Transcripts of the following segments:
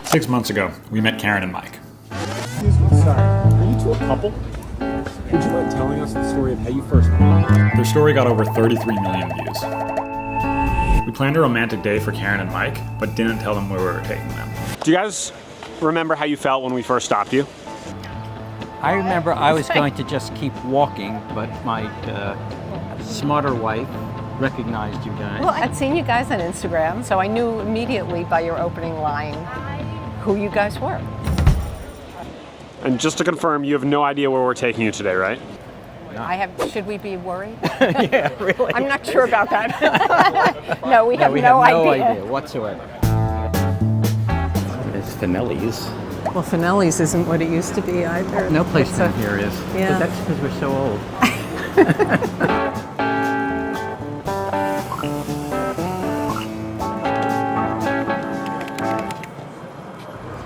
6 months ago, we met Karen and Mike. Excuse me, sorry. Are you two a couple? Would you mind telling us the story of how you first met? Their story got over 33 million views. We planned a romantic day for Karen and Mike, but didn't tell them where we were taking them. Do you guys remember how you felt when we first stopped you? I remember I was going to just keep walking, but my smarter wife recognized you guys. Well, I'd seen you guys on Instagram, so I knew immediately by your opening line who you guys were. And just to confirm, you have no idea where we're taking you today, right? Should we be worried? Yeah, really. I'm not sure about that. No, we have no idea whatsoever. It's Finelli's. Well, Finelli's isn't what it used to be either. No place in here is. Yeah. But that's because we're so old.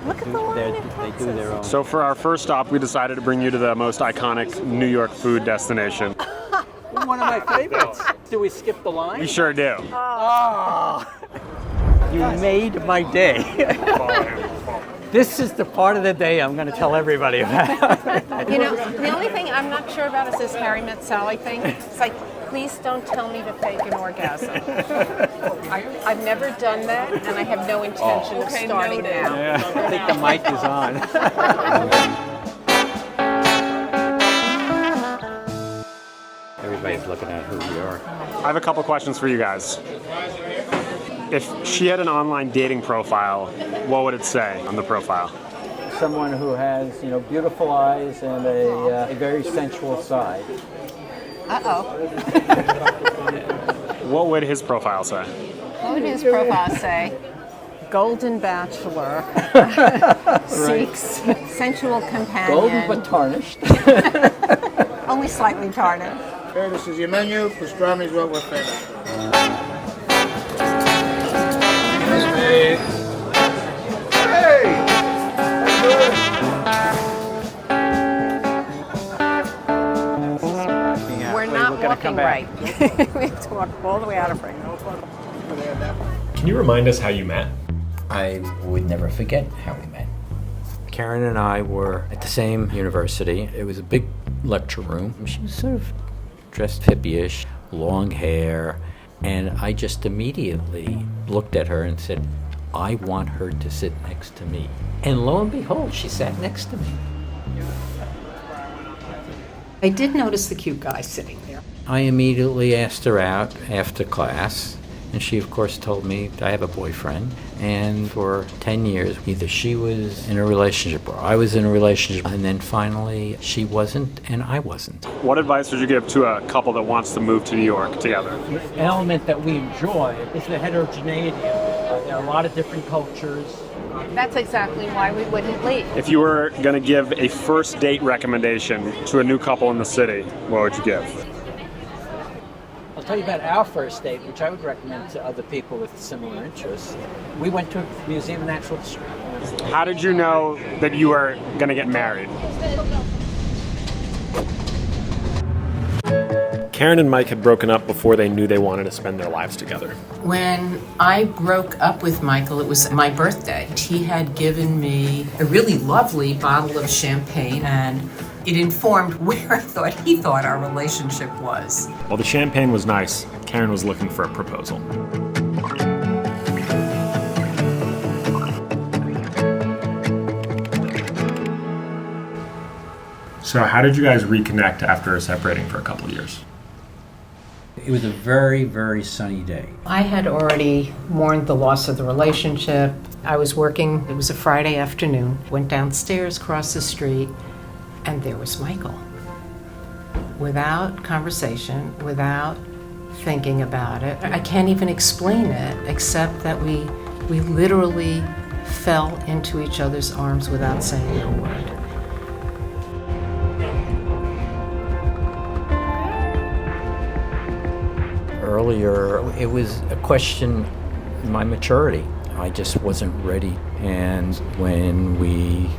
Look at the line in They do their own. So for our first stop, we decided to bring you to the most iconic New York food destination. One of my favorites. Do we skip the line? We sure do. Oh. You made my day. This is the part of the day I'm going to tell everybody about. You know, the only thing I'm not sure about is this Harry Met Sally thing. It's like, please don't tell me to fake an orgasm. I've never done that, and I have no intention of starting now. Yeah, I think the mic is on. Everybody's looking at who we are. I have a couple questions for you guys. If she had an online dating profile, what would it say on the profile? Someone who has, beautiful eyes and a very sensual side. Uh-oh. What would his profile say? What would his profile say? Golden bachelor, seeks sensual companion. Golden but tarnished. Only slightly tarnished. Okay, this is your menu. Pastrami is what we're famous for. Hey! We're not walking right. We have to walk all the way out of frame. Can you remind us how you met? I would never forget how we met. Karen and I were at the same university. It was a big lecture room. She was sort of dressed hippie-ish, long hair, and I just immediately looked at her and said, I want her to sit next to me. And lo and behold, she sat next to me. I did notice the cute guy sitting there. I immediately asked her out after class, and she, of course, told me I have a boyfriend. And for 10 years, either she was in a relationship or I was in a relationship. And then finally, she wasn't and I wasn't. What advice would you give to a couple that wants to move to New York together? The element that we enjoy is the heterogeneity. There are a lot of different cultures. That's exactly why we wouldn't leave. If you were going to give a first date recommendation to a new couple in the city, what would you give? I'll tell you about our first date, which I would recommend to other people with similar interests. We went to a Museum of Natural History. How did you know that you were going to get married? Karen and Mike had broken up before they knew they wanted to spend their lives together. When I broke up with Michael, it was my birthday. He had given me a really lovely bottle of champagne, and it informed where he thought our relationship was. While the champagne was nice, Karen was looking for a proposal. So how did you guys reconnect after separating for a couple of years? It was a very, very sunny day. I had already mourned the loss of the relationship. I was working, it was a Friday afternoon, went downstairs, crossed the street, and there was Michael. Without conversation, without thinking about it. I can't even explain it, except that we literally fell into each other's arms without saying a word. Earlier, it was a question of my maturity. I just wasn't ready. And when we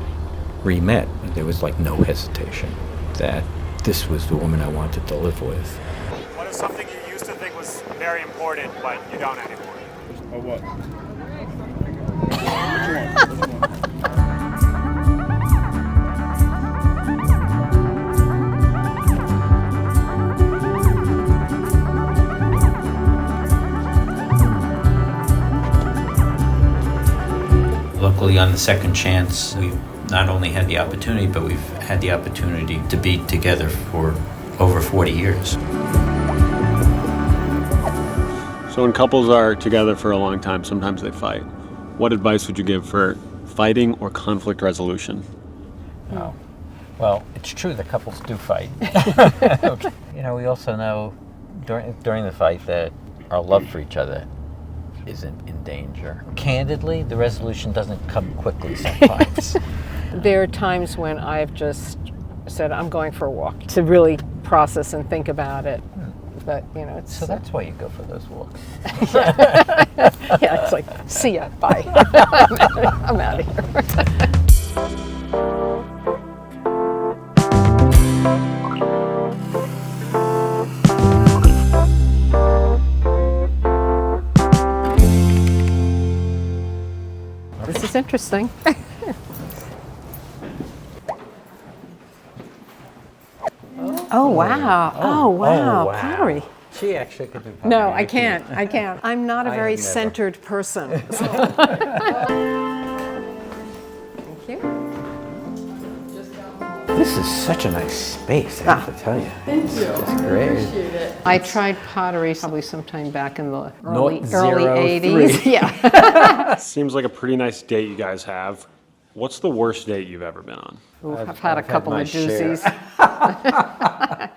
re-met, there was like no hesitation that this was the woman I wanted to live with. What is something you used to think was very important, but you don't anymore? Or what? Which one? Luckily, on the second chance, we've not only had the opportunity, but we've had the opportunity to be together for over 40 years. So when couples are together for a long time, sometimes they fight. What advice would you give for fighting or conflict resolution? Oh. Well, it's true that couples do fight. You know, we also know during the fight that our love for each other isn't in danger. Candidly, the resolution doesn't come quickly sometimes. There are times when I've just said, I'm going for a walk, to really process and think about it. But, you know, it's... So that's why you go for those walks. Yeah, it's like, see ya, bye. I'm out of here. This is interesting. Oh, wow. Oh, wow. Pottery. She actually could do pottery. No, I can't. I can't. I'm not a very centered person. So. Thank you. This is such a nice space, I have to tell you. Thank you. It's great. I tried pottery probably sometime back in the early 03. 80s. Yeah. Seems like a pretty nice date you guys have. What's the worst date you've ever been on? Ooh, I've had a couple my of doozies.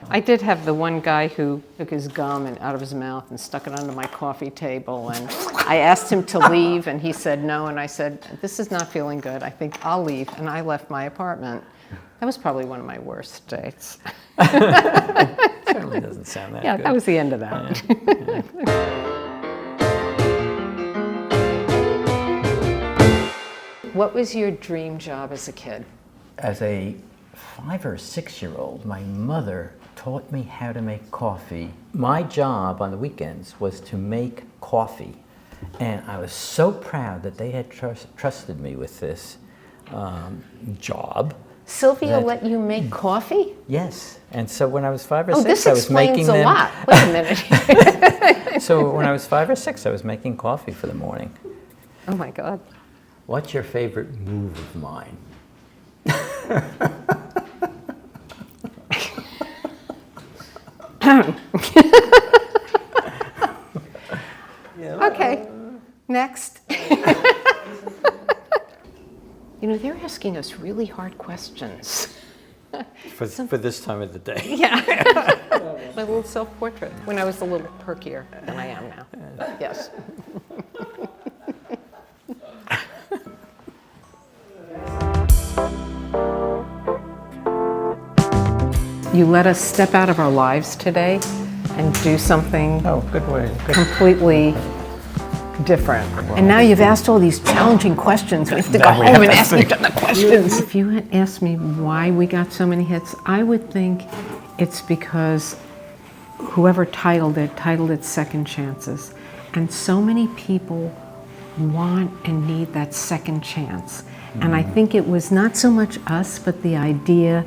I did have the one guy who took his gum out of his mouth and stuck it under my coffee table, and I asked him to leave, and he said no, and I said, this is not feeling good, I think I'll leave, and I left my apartment. That was probably one of my worst dates. Certainly doesn't sound that Yeah, good. that was the end of that. What was your dream job as a kid? As a 5 or 6 year old, my mother taught me how to make coffee. My job on the weekends was to make coffee. And I was so proud that they had trusted me with this job. Sylvia let you make coffee? Yes. And so when I was 5 or Oh, 6, this I was making explains a them. lot. Wait a minute. So when I was 5 or 6, I was making coffee for the morning. Oh my God. What's your favorite move of mine? Okay, next. You know, they're asking us really hard questions. For this time of the day. Yeah. My little self-portrait when I was a little perkier than I am now. Yes. You let us step out of our lives today and do something Good way. completely different. And now you've asked all these challenging questions. We have to go home and ask each other questions. If you had asked me why we got so many hits, I would think it's because whoever titled it Second Chances. And so many people want and need that second chance. And I think it was not so much us, but the idea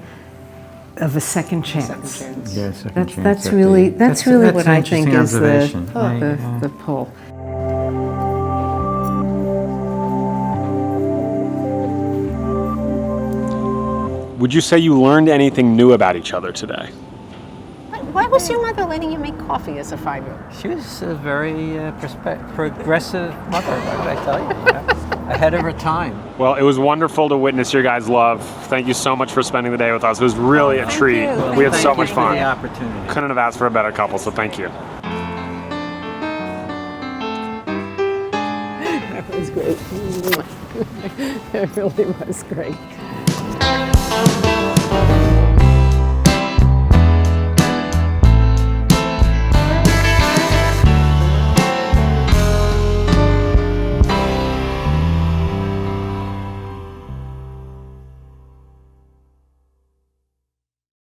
of a second chance. Yeah, second chance. That's really what I think is observation. the pull. Would you say you learned anything new about each other today? Why was your mother letting you make coffee as a 5-year-old? She was a very progressive mother, what did I tell you? Ahead of her time. Well, it was wonderful to witness your guys' love. Thank you so much for spending the day with us. It was really a treat. We had so much fun. Thank you for the opportunity. Couldn't have asked for a better couple, so thank you. That was great. It really was great.